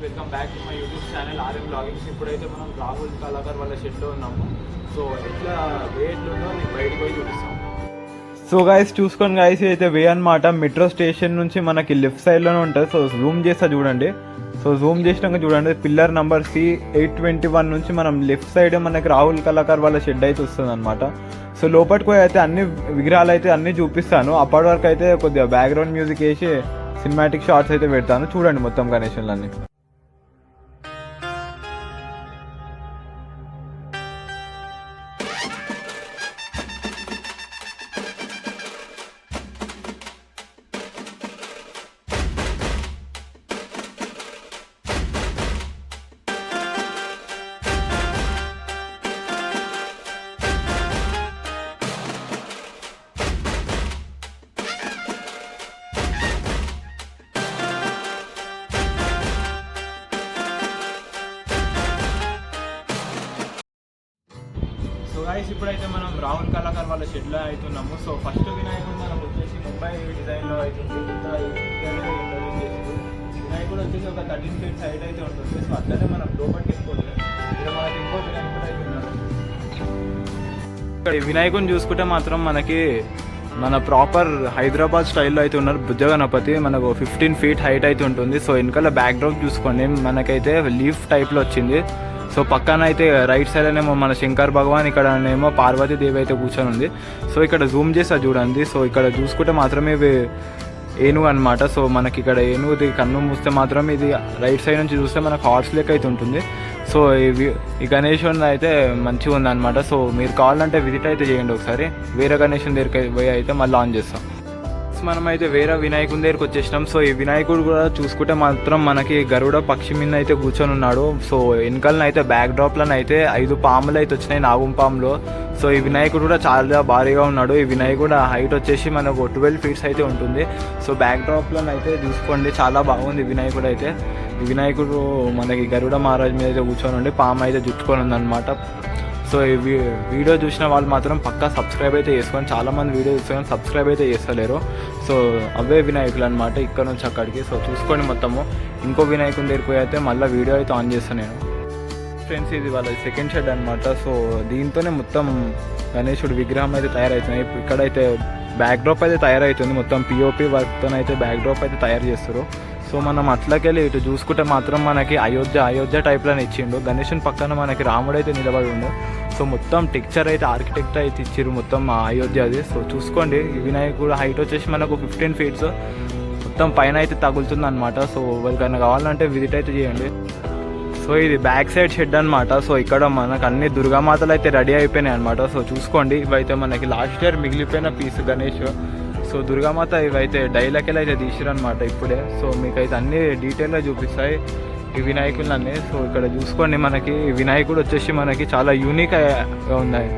Welcome back to my YouTube channel RM bloggings. ఇప్పుడైతే మనం రాహుల్ కళాకార్ వాళ్ళ షెడ్లో ఉన్నాము. సో ఎట్లా వేట్లో నీకు బయటకు పోయి చూపిస్తాం. సో గైస్ చూసుకోండి గైస్, అయితే వే అనమాట. మెట్రో స్టేషన్ నుంచి మనకి లెఫ్ట్ సైడ్లోనే ఉంటుంది. సో జూమ్ చేస్తా చూడండి. సో జూమ్ చేసినాక చూడండి, పిల్లర్ నెంబర్ C821 నుంచి మనం లెఫ్ట్ సైడ్ మనకి రాహుల్ కళాకార్ వాళ్ళ షెడ్ అయితే వస్తుంది అనమాట. సో లోపలికి పోయి అయితే అన్ని విగ్రహాలు అయితే అన్నీ చూపిస్తాను. అప్పటి వరకు అయితే కొద్దిగా బ్యాక్గ్రౌండ్ మ్యూజిక్ వేసి సినిమాటిక్ షార్ట్స్ అయితే పెడతాను. చూడండి మొత్తం గణేషన్లన్నీ. సో గైస్ ఇప్పుడైతే మనం రాహుల్ కళాకార్ వాళ్ళ షెడ్లో అవుతున్నాము. సో ఫస్ట్ వినాయకుడు మనకు వచ్చేసి ముంబై డిజైన్లో అవుతుంది. వినాయకుడు వచ్చేసి ఒక 13 feet హైట్ అయితే ఉంటుంది. సో అట్లనే మనం లోపలికి వెళ్ళిపోతుంది. ఇక్కడ మనకి ఇంకో వినాయకుడు అయితే ఉన్నాడు. ఇక్కడ ఈ వినాయకుడిని చూసుకుంటే మాత్రం మనకి మన ప్రాపర్ హైదరాబాద్ స్టైల్లో అయితే ఉన్నారు. బుజ్జ గణపతి మనకు 15 feet హైట్ అయితే ఉంటుంది. సో వెనకాల బ్యాక్ డ్రాప్ చూసుకోండి, మనకైతే లీఫ్ టైప్లో వచ్చింది. సో పక్కన అయితే రైట్ సైడ్ అనేమో మన శంకర్ భగవాన్, ఇక్కడనేమో పార్వతీదేవి అయితే కూర్చొని ఉంది. సో ఇక్కడ జూమ్ చేస్తా చూడండి. సో ఇక్కడ చూసుకుంటే మాత్రమే ఇవి ఏనుగు అనమాట. సో మనకి ఇక్కడ ఏనుగుది కన్ను మూస్తే మాత్రం ఇది రైట్ సైడ్ నుంచి చూస్తే మనకు హార్స్ లెక్క అయితే ఉంటుంది. సో ఈ గణేశుని అయితే మంచిగా ఉందన్నమాట. సో మీరు కావాలంటే విజిట్ అయితే చేయండి ఒకసారి. వేరే గణేశుని దగ్గరికి పోయి అయితే మళ్ళీ ఆన్ చేస్తాం. మనమైతే వేరే వినాయకుని దగ్గరికి వచ్చేసినాం. సో ఈ వినాయకుడు కూడా చూసుకుంటే మాత్రం మనకి గరుడ పక్షి మీద అయితే కూర్చొని ఉన్నాడు. సో వెనకాలను అయితే బ్యాక్ డ్రాప్లను అయితే 5 పాములు అయితే వచ్చినాయి, నాగం పాములు. సో ఈ వినాయకుడు కూడా చాలా భారీగా ఉన్నాడు. ఈ వినాయకుడు హైట్ వచ్చేసి మనకు 12 feet అయితే ఉంటుంది. సో బ్యాక్ డ్రాప్లను అయితే చూసుకోండి, చాలా బాగుంది వినాయకుడు అయితే. ఈ వినాయకుడు మనకి గరుడ మహారాజ్ మీద అయితే కూర్చొని ఉండి పాము అయితే జుట్టుకొని ఉందన్నమాట. సో ఈ వీడియో చూసిన వాళ్ళు మాత్రం పక్కా సబ్స్క్రైబ్ అయితే చేసుకోండి. చాలామంది వీడియో చూసుకొని సబ్స్క్రైబ్ అయితే చేస్తలేరు. సో అవే వినాయకులు అనమాట, ఇక్కడ నుంచి అక్కడికి. సో చూసుకోండి మొత్తము. ఇంకో వినాయకుని దగ్గరికి పోయి అయితే మళ్ళీ వీడియో అయితే ఆన్ చేస్తాను నేను. ఫ్రెండ్స్ ఇది వాళ్ళ సెకండ్ షెడ్ అనమాట. సో దీంతోనే మొత్తం గణేశుడు విగ్రహం అయితే తయారవుతున్నాయి. ఇక్కడైతే బ్యాక్ డ్రాప్ అయితే తయారవుతుంది. మొత్తం POP వర్క్తో అయితే బ్యాక్ డ్రాప్ అయితే తయారు చేస్తారు. సో మనం అట్లకెళ్ళి ఇటు చూసుకుంటే మాత్రం మనకి అయోధ్య టైప్లోనే ఇచ్చిండు. గణేశుని పక్కన మనకి రాముడు అయితే నిలబడి ఉండు. సో మొత్తం టెక్చర్ అయితే ఆర్కిటెక్ట్ అయితే ఇచ్చిర్రు మొత్తం అయోధ్యది. సో చూసుకోండి, ఈ వినాయకుడు హైట్ వచ్చేసి మనకు 15 feet మొత్తం పైన అయితే తగులుతుంది అనమాట. సో ఎవరికైనా కావాలంటే విజిట్ అయితే చేయండి. సో ఇది బ్యాక్ సైడ్ షెడ్ అనమాట. సో ఇక్కడ మనకు అన్ని దుర్గామాతలు అయితే రెడీ అయిపోయినాయి అనమాట. సో చూసుకోండి, ఇవైతే మనకి లాస్ట్ ఇయర్ మిగిలిపోయిన పీస్ గణేష్. సో దుర్గామాత ఇవైతే డైలకెళ్ళి అయితే తీసిరనమాట ఇప్పుడే. సో మీకైతే అన్ని డీటెయిల్గా చూపిస్తాయి ఈ వినాయకులన్నీ. సో ఇక్కడ చూసుకోండి, మనకి వినాయకుడు వచ్చేసి మనకి చాలా యూనిక్గా ఉన్నాయి.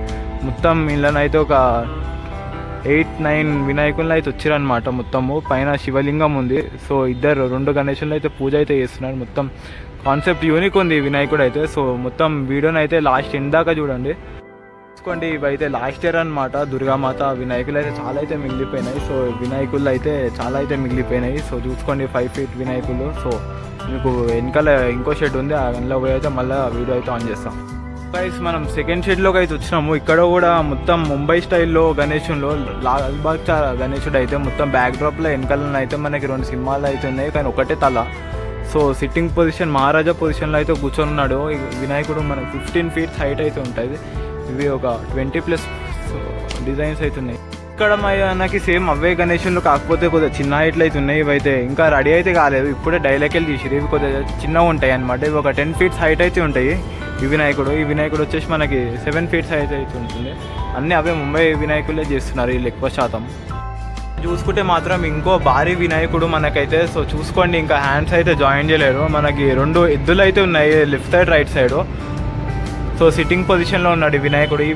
మొత్తం ఇళ్ళనైతే ఒక 8-9 వినాయకులను అయితే వచ్చారనమాట. మొత్తము పైన శివలింగం ఉంది. సో 2 గణేశులను అయితే పూజ అయితే చేస్తున్నారు. మొత్తం కాన్సెప్ట్ యూనిక్ ఉంది ఈ వినాయకుడు అయితే. సో మొత్తం వీడియోని అయితే లాస్ట్ ఎండ్ దాకా చూడండి. చూసుకోండి, ఇవైతే లాస్ట్ ఇయర్ అనమాట దుర్గామాత వినాయకులు అయితే చాలా అయితే మిగిలిపోయినాయి. సో వినాయకులు అయితే చాలా అయితే మిగిలిపోయినాయి. సో చూసుకోండి 5 feet వినాయకులు. సో మీకు వెనకాల ఇంకో షెడ్ ఉంది, అందులో పోయి అయితే మళ్ళీ వీడియో అయితే ఆన్ చేస్తాం. గైస్ మనం సెకండ్ షెడ్లోకి అయితే వచ్చినాము. ఇక్కడ కూడా మొత్తం ముంబై స్టైల్లో గణేశుల్లో లాల్బాగ్ గణేశుడు అయితే మొత్తం బ్యాక్ డ్రాప్లో వెనకాల అయితే మనకి 2 సింహాలు అయితే ఉన్నాయి, కానీ ఒకటే తల. సో సిట్టింగ్ పొజిషన్ మహారాజా పొజిషన్లో అయితే కూర్చొని ఉన్నాడు. వినాయకుడు మనకు 15 feet హైట్ అయితే ఉంటుంది. ఇవి ఒక 20+ డిజైన్స్ అయితే ఉన్నాయి. ఇక్కడ మనకి సేమ్ అవే గణేశులు, కాకపోతే కొద్దిగా చిన్న హైట్లు అయితే ఉన్నాయి. ఇవైతే ఇంకా రెడీ అయితే కాలేదు, ఇప్పుడే డైలకెళ్ళి తీసిరు. ఇవి కొద్దిగా చిన్నగా ఉంటాయి అనమాట. ఇవి ఒక 10 feet హైట్ అయితే ఉంటాయి. ఈ వినాయకుడు వచ్చేసి మనకి 7 feet హైట్ అయితే ఉంటుంది. అన్నీ అవే ముంబై వినాయకులే చేస్తున్నారు వీళ్ళు ఎక్కువ శాతం. చూసుకుంటే మాత్రం ఇంకో భారీ వినాయకుడు మనకైతే. సో చూసుకోండి, ఇంకా హ్యాండ్స్ అయితే జాయిన్ చేయలేరు. మనకి 2 ఎద్దులు అయితే ఉన్నాయి, left side right side. So sitting పొజిషన్లో ఉన్నాడు ఈ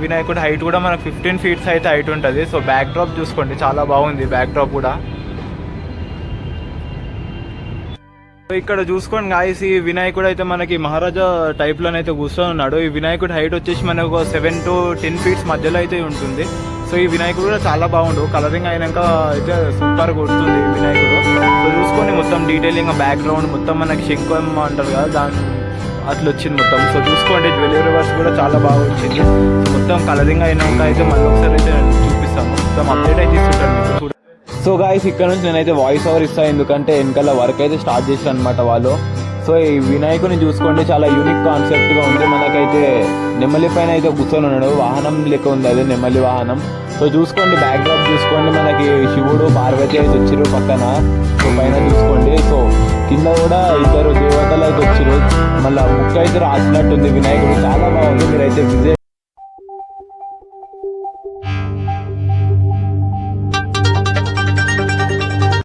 వినాయకుడు హైట్ కూడా మనకు 15 feet అయితే హైట్ ఉంటుంది. సో బ్యాక్ డ్రాప్ చూసుకోండి, చాలా బాగుంది బ్యాక్ డ్రాప్ కూడా. ఇక్కడ చూసుకోండి గాయస్, ఈ వినాయకుడు అయితే మనకి మహారాజా టైప్లోనైతే కూర్చొని ఉన్నాడు. ఈ వినాయకుడు హైట్ వచ్చేసి మనకు 7 to 10 feet మధ్యలో అయితే ఉంటుంది. సో సో ఈ వినాయకుడు కూడా చాలా బాగుండు, కలరింగ్ అయినాక అయితే సూపర్ కొడుతుంది ఈ వినాయకుడు. సో చూసుకోండి మొత్తం డీటెయిలింగ్ బ్యాక్గ్రౌండ్ మొత్తం మనకి శంఖం అంటారు కదా దాని అట్లా వచ్చింది మొత్తం. సో చూసుకోండి జ్యువెలరీ వర్క్స్ కూడా చాలా బాగా వచ్చింది. సో మొత్తం కలరింగ్ అయినాక అయితే మళ్ళీ ఒకసారి అయితే చూపిస్తాను, మొత్తం అప్డేట్ అయితే ఇస్తుంటాను మీకు చూడండి. సో గాయస్ ఇక్కడ నుంచి నేనైతే వాయిస్ ఓవర్ ఇస్తాను, ఎందుకంటే వెనకాల వర్క్ అయితే స్టార్ట్ చేశాను అనమాట వాళ్ళు. సో ఈ వినాయకుని చూసుకోండి చాలా యూనిక్ కాన్సెప్ట్గా ఉంది. మనకైతే నెమలి పైన అయితే కూర్చొని ఉన్నాడు, వాహనం లెక్క ఉంది అదే నెమలి వాహనం. సో చూసుకోండి బ్యాక్ డ్రాప్ చూసుకోండి, మనకి శివుడు పార్వతి అయితే వచ్చిర్రు పక్కన. సో పైన చూసుకోండి, సో కింద కూడా ఇద్దరు దేవతలు అయితే వచ్చిర్రు, మళ్ళీ ముక్క అయితే రాసినట్టుంది వినాయకుడు, చాలా బాగుంది. మీరైతే విజిట్